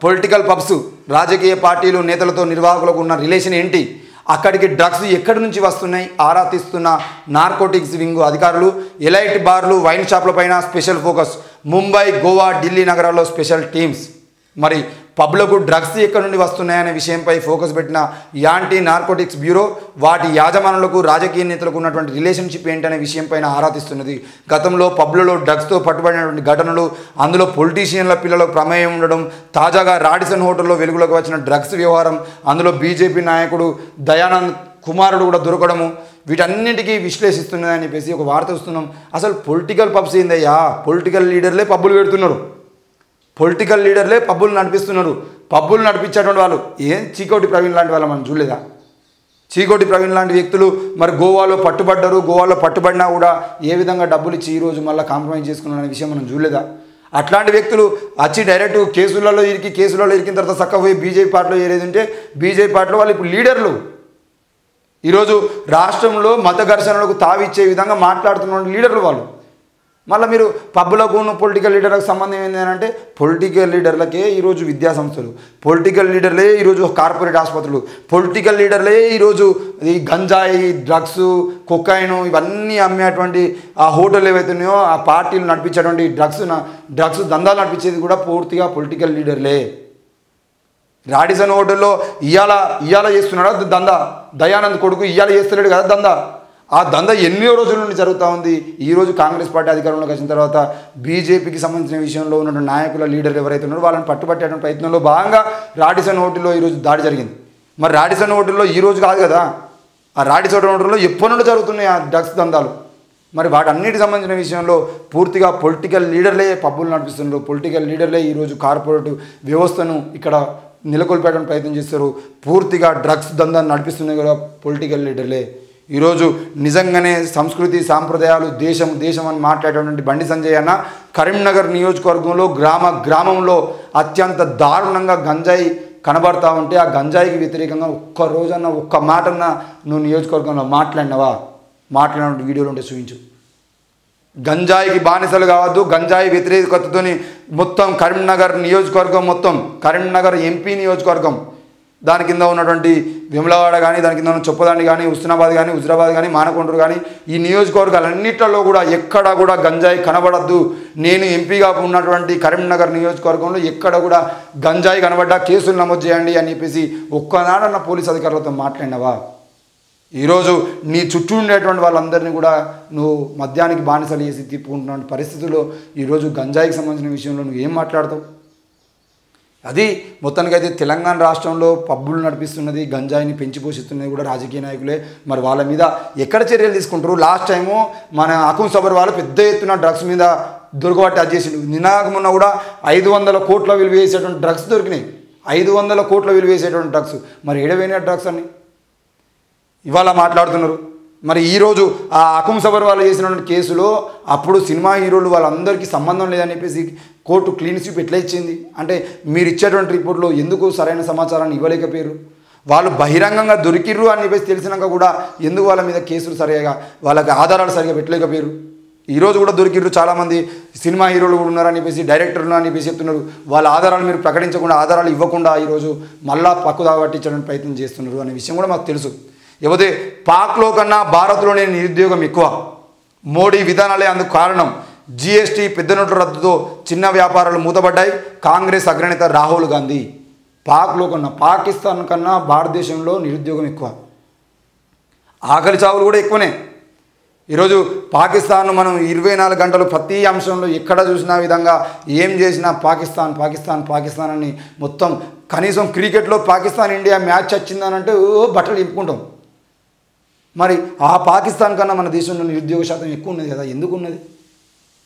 Political pubs రాజకీయ పార్టీలు నేతలతో నిర్వాహకులకు ఉన్న రిలేషన్ ఏంటి, అక్కడికి డ్రగ్స్ ఎక్కడి నుంచి వస్తున్నాయి ఆరా తీస్తున్న నార్కోటిక్స్ వింగ్ అధికారులు. ఎలైట్ బార్లు వైన్ షాప్లపైన స్పెషల్ ఫోకస్. ముంబై, గోవా, ఢిల్లీ నగరాల్లో స్పెషల్ టీమ్స్. మరి పబ్లకు డ్రగ్స్ ఎక్కడి నుండి వస్తున్నాయనే విషయంపై ఫోకస్ పెట్టిన యాంటీ నార్కోటిక్స్ బ్యూరో వాటి యాజమానులకు రాజకీయ నేతలకు ఉన్నటువంటి రిలేషన్షిప్ ఏంటనే విషయంపైన ఆరా తీస్తున్నది. గతంలో పబ్లలో డ్రగ్స్తో పట్టుబడినటువంటి ఘటనలు, అందులో పొలిటీషియన్ల పిల్లలకు ప్రమేయం ఉండడం, తాజాగా రాడిసన్ హోటల్లో వెలుగులోకి వచ్చిన డ్రగ్స్ వ్యవహారం, అందులో బీజేపీ నాయకుడు దయానంద్ కుమారుడు కూడా దొరకడము, వీటన్నింటికీ విశ్లేషిస్తున్నదని చెప్పేసి ఒక వార్త వస్తున్నాం. అసలు పొలిటికల్ పబ్స్ ఏందయ్యా? పొలిటికల్ లీడర్లే పబ్బులు పెడుతున్నారు, పొలిటికల్ లీడర్లే పబ్బులు నడిపిస్తున్నారు. పబ్బులు నడిపించేటువంటి వాళ్ళు ఏం చీకోటి ప్రవీణ్ లాంటి వాళ్ళు మనం చూడలేదా? చీకోటి ప్రవీణ్ లాంటి వ్యక్తులు మరి గోవాలో పట్టుబడ్డారు. గోవాలో పట్టుబడినా కూడా ఏ విధంగా డబ్బులు ఇచ్చి ఈరోజు మళ్ళీ కాంప్రమైజ్ చేసుకున్నారనే విషయం మనం చూడలేదా? అట్లాంటి వ్యక్తులు వచ్చి డైరెక్ట్ కేసులలో ఇరికిన తర్వాత చక్కగా పోయి బీజేపీ పార్టీలో ఏరేది ఉంటే బీజేపీ పార్టీలో వాళ్ళు ఇప్పుడు లీడర్లు. ఈరోజు రాష్ట్రంలో మత ఘర్షణలకు తావిచ్చే విధంగా మాట్లాడుతున్న లీడర్లు వాళ్ళు. మళ్ళీ మీరు పబ్బులకు పొలిటికల్ లీడర్లకు సంబంధం ఏంటి అని అంటే, పొలిటికల్ లీడర్లకే ఈరోజు విద్యా సంస్థలు, పొలిటికల్ లీడర్లే ఈరోజు కార్పొరేట్ ఆసుపత్రులు, పొలిటికల్ లీడర్లే ఈరోజు ఈ గంజాయి, డ్రగ్స్, కొకైన్ ఇవన్నీ అమ్మేటువంటి ఆ హోటల్ ఏవైతున్నాయో ఆ పార్టీలు నడిపించేటువంటి డ్రగ్స్ దందాలు నడిపించేది కూడా పూర్తిగా పొలిటికల్ లీడర్లే. రాడిసన్ హోటల్లో ఇవాళ చేస్తున్నాడా దందా? దయానంద్ కొడుకు ఇవాళ చేస్తలేడు కదా దందా. ఆ దందా ఎన్నో రోజుల నుండి జరుగుతూ ఉంది. ఈరోజు కాంగ్రెస్ పార్టీ అధికారంలోకి వచ్చిన తర్వాత బీజేపీకి సంబంధించిన విషయంలో ఉన్న నాయకుల లీడర్లు ఎవరైతే ఉన్నారో వాళ్ళని పట్టుబట్టేటువంటి ప్రయత్నంలో భాగంగా రాడిసన్ హోటల్లో ఈరోజు దాడి జరిగింది. మరి రాడిసన్ హోటల్లో ఈరోజు కాదు కదా, ఆ రాడిసన్ హోటల్లో ఎప్పటి నుండి జరుగుతున్నాయి ఆ డ్రగ్స్ దందాలు. మరి వాటన్నిటికి సంబంధించిన విషయంలో పూర్తిగా పొలిటికల్ లీడర్లే పబ్బులు నడిపిస్తున్నారు. పొలిటికల్ లీడర్లే ఈరోజు కార్పొరేట్ వ్యవస్థను ఇక్కడ నెలకొల్పేయడానికి ప్రయత్నం చేస్తారు. పూర్తిగా డ్రగ్స్ దందాన్ని నడిపిస్తున్నాయి కూడా పొలిటికల్ లీడర్లే. ఈరోజు నిజంగానే సంస్కృతి సాంప్రదాయాలు దేశం అని మాట్లాడేటువంటి బండి సంజయ్ అన్న కరీంనగర్ నియోజకవర్గంలో గ్రామంలో అత్యంత దారుణంగా గంజాయి కనబడతా ఉంటే ఆ గంజాయికి వ్యతిరేకంగా ఒక్క రోజన్నా ఒక్క మాటన్నా నువ్వు నియోజకవర్గంలో మాట్లాడిన వీడియోలు ఉంటే చూపించు. గంజాయికి బానిసలు కావద్దు, గంజాయి వ్యతిరేకతతోని మొత్తం కరీంనగర్ నియోజకవర్గం, మొత్తం కరీంనగర్ ఎంపీ నియోజకవర్గం, దాని కింద ఉన్నటువంటి విమలవాడ కానీ, దాని కింద ఉన్న చొప్పదండి కానీ, హుస్నాబాద్ కానీ, హుజరాబాద్ కానీ, మానకొండూరు కానీ, ఈ నియోజకవర్గాలన్నింటిలో కూడా ఎక్కడ కూడా గంజాయి కనబడద్దు. నేను ఎంపీగా ఉన్నటువంటి కరీంనగర్ నియోజకవర్గంలో ఎక్కడ కూడా గంజాయి కనబడ్డా కేసులు నమోదు చేయండి అని చెప్పేసి ఒక్కనాడన్న పోలీస్ అధికారులతో మాట్లాడినవా? ఈరోజు నీ చుట్టూ ఉండేటువంటి వాళ్ళందరినీ కూడా నువ్వు మద్యానికి బానిసలు చేసి తిప్పుకుంటున్న పరిస్థితుల్లో ఈరోజు గంజాయికి సంబంధించిన విషయంలో నువ్వు ఏం మాట్లాడతావు? అది మొత్తానికైతే తెలంగాణ రాష్ట్రంలో పబ్బులు నడిపిస్తున్నది, గంజాయిని పెంచి పోషిస్తున్నది కూడా రాజకీయ నాయకులే. మరి వాళ్ళ మీద ఎక్కడ చర్యలు తీసుకుంటారు? లాస్ట్ టైము మన అకున్ సబర్ వాళ్ళు పెద్ద ఎత్తున డ్రగ్స్ మీద దొరకబట్టి అది చేసిండు. నినాగమున్న కూడా 500 కోట్ల విలువ వేసేటువంటి డ్రగ్స్ దొరికినాయి. 500 కోట్ల విలువ వేసేటువంటి డ్రగ్స్. మరి ఏడవైన డ్రగ్స్ అని ఇవాళ మాట్లాడుతున్నారు. మరి ఈరోజు ఆ అకున్ సబర్ వాళ్ళు చేసినటువంటి కేసులో అప్పుడు సినిమా హీరోలు వాళ్ళందరికీ సంబంధం లేదని చెప్పేసి కోర్టు క్లీన్ స్వీప్ ఎట్లా ఇచ్చింది? అంటే మీరు ఇచ్చేటువంటి రిపోర్ట్లో ఎందుకు సరైన సమాచారాన్ని ఇవ్వలేకపోయారు? వాళ్ళు బహిరంగంగా దొరికిర్రు అని చెప్పేసి తెలిసినాక కూడా ఎందుకు వాళ్ళ మీద కేసులు సరిగా వాళ్ళకి ఆధారాలు సరిగా పెట్టలేకపోయారు? ఈరోజు కూడా దొరికిర్రు చాలామంది సినిమా హీరోలు కూడా ఉన్నారని చెప్పేసి, డైరెక్టర్లు అని చెప్పేసి చెప్తున్నారు. వాళ్ళ ఆధారాలు మీరు ప్రకటించకుండా, ఆధారాలు ఇవ్వకుండా ఈరోజు మళ్ళా పక్కుదా పట్టించడానికి ప్రయత్నం చేస్తున్నారు అనే విషయం కూడా మాకు తెలుసు. ఇకపోతే పాక్లో కన్నా భారత్లోనే నిరుద్యోగం ఎక్కువ. మోడీ విధానాలే అందుకు కారణం. జీఎస్టీ, పెద్ద నోట్ల రద్దుతో చిన్న వ్యాపారాలు మూతపడ్డాయి. కాంగ్రెస్ అగ్రనేత రాహుల్ గాంధీ పాక్లో కన్నా, పాకిస్తాన్ కన్నా భారతదేశంలో నిరుద్యోగం ఎక్కువ. ఆకలి చావులు కూడా ఎక్కువనే. ఈరోజు పాకిస్తాన్ మనం 24 గంటలు ప్రతి అంశంలో ఎక్కడ చూసినా విధంగా ఏం చేసినా పాకిస్తాన్ అని మొత్తం. కనీసం క్రికెట్లో పాకిస్తాన్ ఇండియా మ్యాచ్ వచ్చిందనంటే బట్టలు నింపుకుంటాం. మరి ఆ పాకిస్తాన్ కన్నా మన దేశంలో నిరుద్యోగ శాతం ఎక్కువ ఉన్నది కదా. ఎందుకు ఉన్నది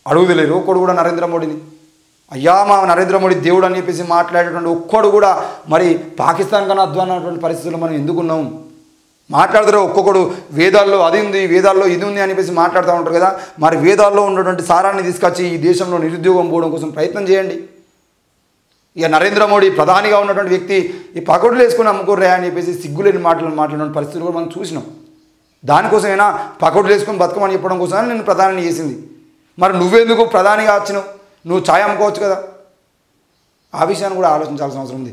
అడుగుదలేరు ఒక్కడు కూడా నరేంద్ర మోడీని. అయ్యా మా నరేంద్ర మోడీ దేవుడు అని చెప్పేసి మాట్లాడేటువంటి ఒక్కడు కూడా మరి పాకిస్తాన్ కన్నా అధ్వానమైనటువంటి పరిస్థితుల్లో మనం ఎందుకున్నాం? మాట్లాడతారు ఒక్కొక్కడు వేదాల్లో అది ఉంది, వేదాల్లో ఇది ఉంది అని చెప్పేసి మాట్లాడుతూ ఉంటారు కదా. మరి వేదాల్లో ఉన్నటువంటి సారాన్ని తీసుకొచ్చి ఈ దేశంలో నిరుద్యోగం పోవడం కోసం ప్రయత్నం చేయండి. ఇక నరేంద్ర మోడీ ప్రధానిగా ఉన్నటువంటి వ్యక్తి ఈ పకడులు వేసుకుని అమ్ముకోర్రా అని చెప్పేసి సిగ్గులేని మాట్లాడిన పరిస్థితులు కూడా మనం చూసినాం. దానికోసమైనా పకడులు వేసుకొని బతుకమని చెప్పడం కోసమైనా నేను ప్రధానిని చేసింది. మరి నువ్వెందుకు ప్రధానిగా వచ్చినావు? నువ్వు ఛాయ్ అమ్ముకోవచ్చు కదా. ఆ విషయాన్ని కూడా ఆలోచించాల్సిన అవసరం ఉంది.